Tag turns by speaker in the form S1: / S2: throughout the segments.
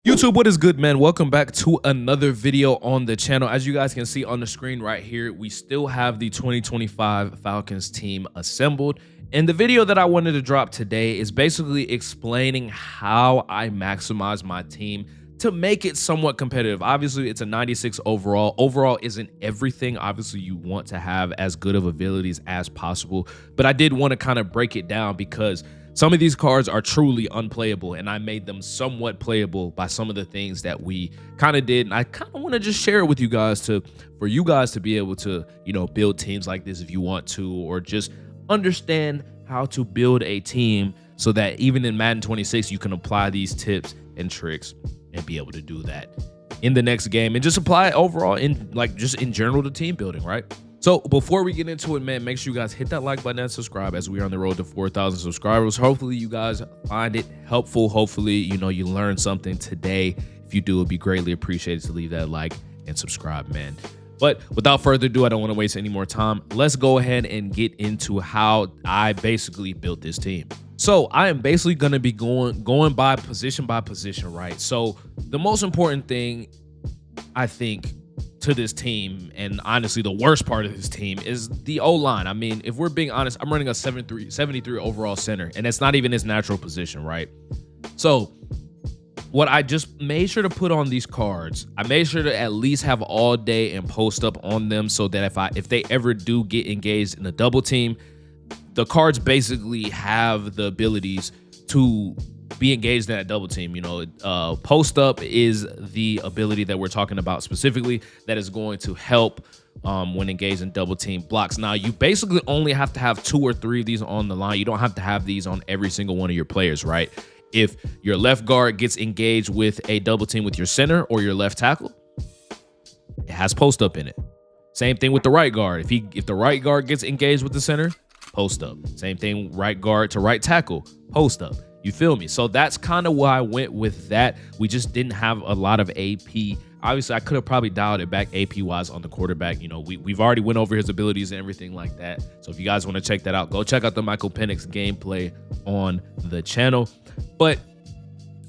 S1: YouTube, what is good, man? Welcome back to another video on the channel. As you guys can see on the screen right here, we still have the 2025 Falcons team assembled. And the video that I wanted to drop today is basically explaining how I maximize my team to make it somewhat competitive. Obviously, it's a 96 overall. Overall isn't everything. Obviously, you want to have as good of abilities as possible. But I did want to kind of break it down because some of these cards are truly unplayable, and I made them somewhat playable by some of the things that we kind of did. And I kind of want to just share it with you guys for you guys to be able to, build teams like this if you want to, or just understand how to build a team so that even in Madden 26, you can apply these tips and tricks and be able to do that in the next game and just apply it overall just in general to team building, right? So before we get into it, man, make sure you guys hit that like button and subscribe as we are on the road to 4,000 subscribers. Hopefully you guys find it helpful. Hopefully, you learned something today. If you do, it'd be greatly appreciated to leave that like and subscribe, man. But without further ado, I don't want to waste any more time. Let's go ahead and get into how I basically built this team. So I am basically going to be going by position, right? So the most important thing, I think, to this team, and honestly the worst part of this team, is the O-line. I mean, if we're being honest, I'm running a 73 overall center, and it's not even his natural position, right? So what I just made sure to put on these cards, I made sure to at least have all day and post up on them so that if they ever do get engaged in a double team, the cards basically have the abilities to be engaged in that double team. Post up is the ability that we're talking about specifically that is going to help when engaged in double team blocks. Now, you basically only have to have 2 or 3 of these on the line. You don't have to have these on every single one of your players, right? If your left guard gets engaged with a double team with your center or your left tackle, it has post up in it. Same thing with the right guard. If the right guard gets engaged with the center, post up. Same thing, right guard to right tackle, post up. You feel me? So that's kind of why I went with that. We just didn't have a lot of AP. Obviously, I could have probably dialed it back AP-wise on the quarterback. We've already went over his abilities and everything like that. So if you guys want to check that out, go check out the Michael Penix gameplay on the channel. But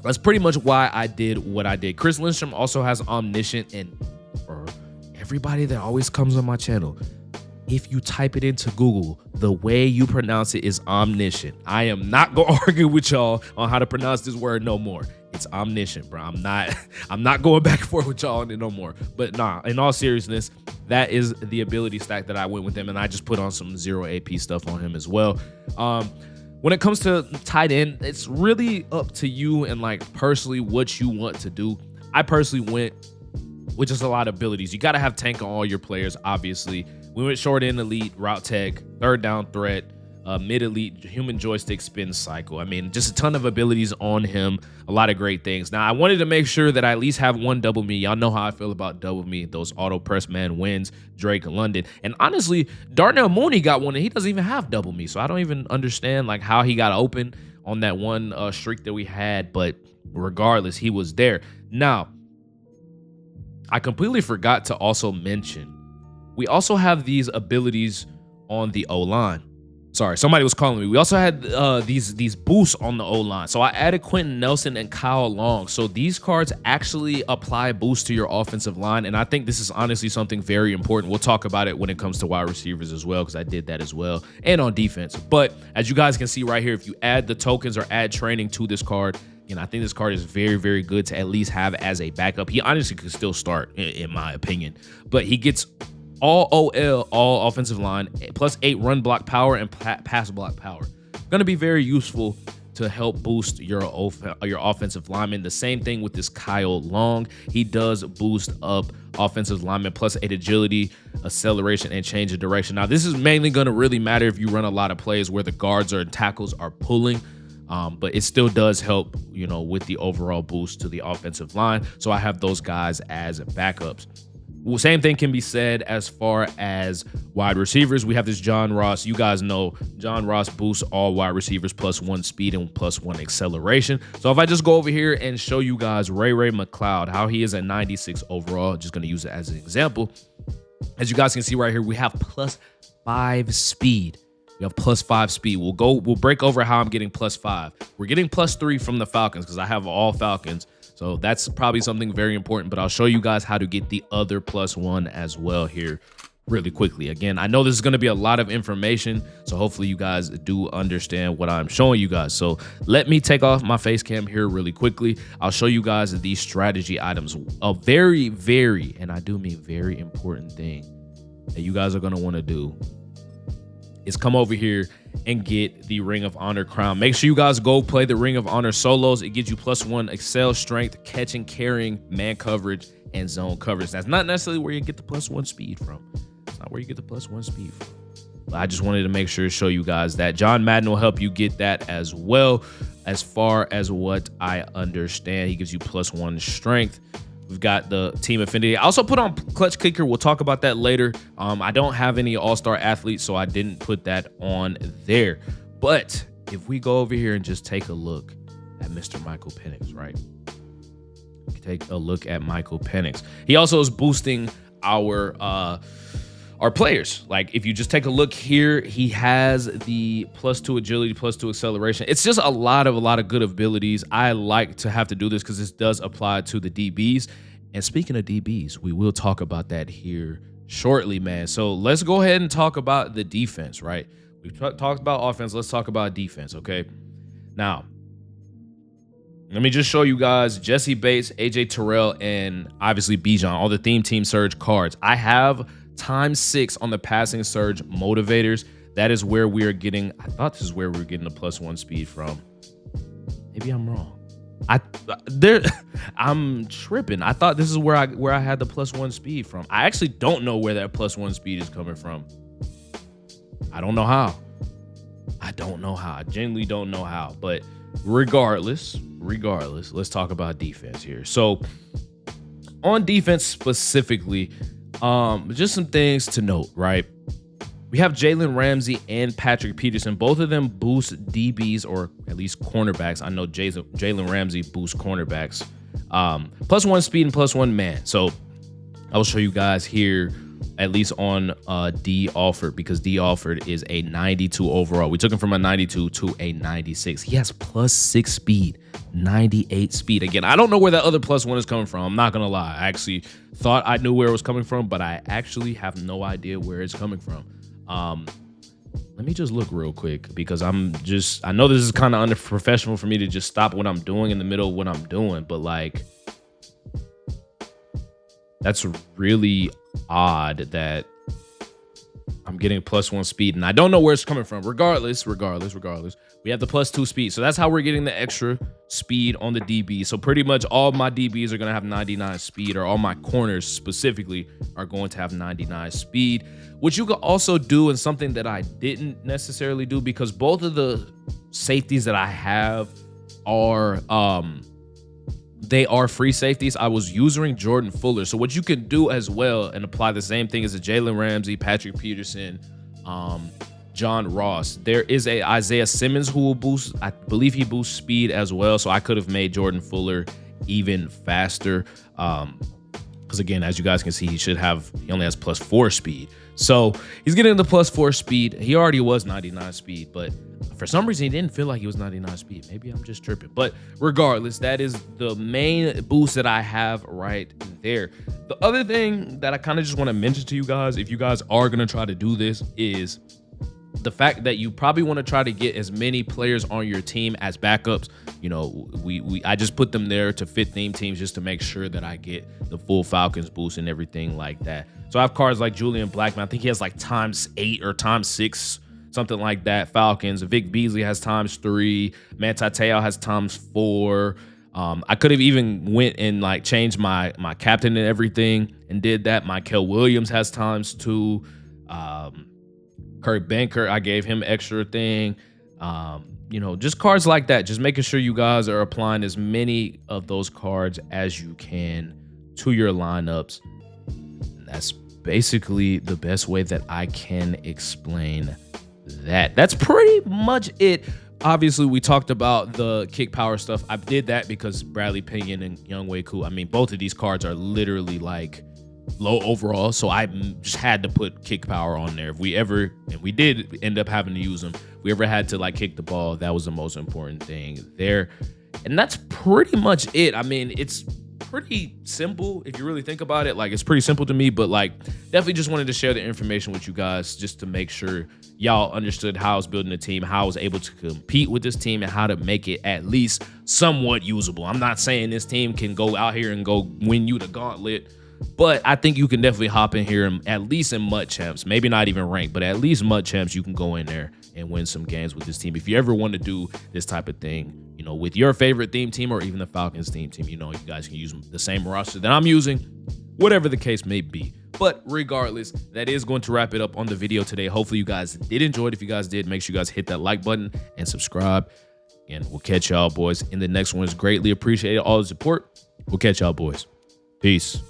S1: that's pretty much why I did what I did. Chris Lindstrom also has Omniscient, and for everybody that always comes on my channel, if you type it into Google, the way you pronounce it is omniscient. I am not gonna argue with y'all on how to pronounce this word no more. It's omniscient, bro. I'm not going back and forth with y'all on it no more. But nah, in all seriousness, that is the ability stack that I went with him, and I just put on some 0 AP stuff on him as well. When it comes to tight end, it's really up to you and personally what you want to do. I personally went with just a lot of abilities. You got to have tank on all your players, obviously. We went short end elite, route tech, third down threat, mid elite, human joystick, spin cycle. I mean, just a ton of abilities on him, a lot of great things. Now, I wanted to make sure that I at least have one double me. Y'all know how I feel about double me, those auto press man wins, Drake London. And honestly, Darnell Mooney got one and he doesn't even have double me. So I don't even understand how he got open on that one streak that we had. But regardless, he was there. Now, I completely forgot to also mention, we also have these abilities on the O-line. Sorry, somebody was calling me. We also had these boosts on the O-line. So I added Quentin Nelson and Kyle Long. So these cards actually apply boost to your offensive line. And I think this is honestly something very important. We'll talk about it when it comes to wide receivers as well, because I did that as well, and on defense. But as you guys can see right here, if you add the tokens or add training to this card, I think this card is very, very good to at least have as a backup. He honestly could still start, in my opinion. But he gets all OL, all offensive line, plus 8 run block power and pass block power. Going to be very useful to help boost your offensive lineman. The same thing with this Kyle Long. He does boost up offensive lineman, plus 8 agility, acceleration, and change of direction. Now, this is mainly going to really matter if you run a lot of plays where the guards or tackles are pulling. But it still does help, with the overall boost to the offensive line. So I have those guys as backups. Well, same thing can be said as far as wide receivers. We have this John Ross. You guys know John Ross boosts all wide receivers plus 1 speed and plus 1 acceleration. So if I just go over here and show you guys Ray McLeod, how he is at 96 overall, just going to use it as an example. As you guys can see right here, we have plus 5 speed. We have plus 5 speed. We'll break over how I'm getting plus 5. We're getting plus 3 from the Falcons because I have all Falcons. So that's probably something very important, but I'll show you guys how to get the other +1 as well here really quickly. Again, I know this is going to be a lot of information, so hopefully you guys do understand what I'm showing you guys. So let me take off my face cam here really quickly. I'll show you guys these strategy items. A very, very, and I do mean very important thing that you guys are going to want to do is come over here and get the Ring of Honor crown. Make sure you guys go play the Ring of Honor solos. It gives you +1 excel, strength, catching, carrying, man coverage, and zone coverage. That's not necessarily where you get the +1 speed from. It's not where you get the +1 speed from. But I just wanted to make sure to show you guys that. John Madden will help you get that as well. As far as what I understand, he gives you +1 strength. We've got the team affinity. I also put on clutch kicker. We'll talk about that later. I don't have any all-star athletes, so I didn't put that on there. But if we go over here and just take a look at Mr. Michael Penix, right? Take a look at Michael Penix. He also is boosting our players. Like if you just take a look here, he has the +2 agility, +2 acceleration. It's just a lot of good abilities. I like to have to do this because this does apply to the DBs. And speaking of DBs, we will talk about that here shortly, man. So let's go ahead and talk about the defense, right? We've talked about offense. Let's talk about defense, okay? Now, let me just show you guys Jesse Bates, AJ Terrell, and obviously Bijan, all the theme team surge cards. I have ×6 on the passing surge motivators. That is where we are getting, I thought this is where we were getting the +1 speed from. Maybe I'm wrong. I'm tripping. I thought this is where I had the +1 speed from. I actually don't know where that +1 speed is coming from. I don't know how. I genuinely don't know how. But regardless, let's talk about defense here. So on defense specifically, just some things to note, right? We have Jalen Ramsey and Patrick Peterson. Both of them boost DBs, or at least cornerbacks. I know Jalen Ramsey boosts cornerbacks. +1 speed and +1 man. So I will show you guys here, at least on D Alford, because D Alford is a 92 overall. We took him from a 92 to a 96. He has +6 speed, 98 speed. Again, I don't know where that other +1 is coming from. I'm not gonna lie. I actually thought I knew where it was coming from, but I actually have no idea where it's coming from. Let me just look real quick, because I know this is kind of unprofessional for me to just stop what I'm doing in the middle of what I'm doing, but like, that's really odd that I'm getting +1 speed and I don't know where it's coming from. Regardless, we have the +2 speed. So that's how we're getting the extra speed on the DB. So pretty much all my DBs are going to have 99 speed, or all my corners specifically are going to have 99 speed, which you could also do, and something that I didn't necessarily do, because both of the safeties that I have are they are free safeties. I was using Jordan Fuller. So what you can do as well, and apply the same thing as a Jalen Ramsey, Patrick Peterson, John Ross. There is a Isaiah Simmons who will boost, I believe he boosts speed as well. So I could have made Jordan Fuller even faster. Because again, as you guys can see, he only has +4 speed. So he's getting the +4 speed. He already was 99 speed, but for some reason, he didn't feel like he was 99 speed. Maybe I'm just tripping. But regardless, that is the main boost that I have right there. The other thing that I kind of just want to mention to you guys, if you guys are going to try to do this, is the fact that you probably want to try to get as many players on your team as backups. You know, I just put them there to fit theme teams just to make sure that I get the full Falcons boost and everything like that. So I have cards like Julian Blackman. I think he has like ×8 or ×6, something like that. Falcons. Vic Beasley has ×3. Manti Te'o has ×4. I could have even went and like changed my captain and everything and did that. Mykel Williams has ×2. Kurt Banker, I gave him extra thing. You know, just cards like that. Just making sure you guys are applying as many of those cards as you can to your lineups. And that's basically the best way that I can explain that. That's pretty much it. Obviously, we talked about the kick power stuff. I did that because Bradley Pinion and Younghoe Koo, I mean, both of these cards are literally like low overall, so I just had to put kick power on there. If we ever, and we did end up having to use them, if we ever had to like kick the ball, that was the most important thing there. And that's pretty much it. I mean, it's pretty simple if you really think about it. Like, it's pretty simple to me, but like, definitely just wanted to share the information with you guys just to make sure y'all understood how I was building a team, how I was able to compete with this team, and how to make it at least somewhat usable. I'm not saying this team can go out here and go win you the gauntlet, but I think you can definitely hop in here and at least in mud champs, maybe not even ranked, but at least mud champs, you can go in there and win some games with this team. If you ever want to do this type of thing, you know, with your favorite theme team or even the Falcons theme team, you know, you guys can use the same roster that I'm using, whatever the case may be. But regardless, that is going to wrap it up on the video today. Hopefully you guys did enjoy it. If you guys did, make sure you guys hit that like button and subscribe. And we'll catch y'all boys in the next one. It's greatly appreciated, all the support. We'll catch y'all boys. Peace.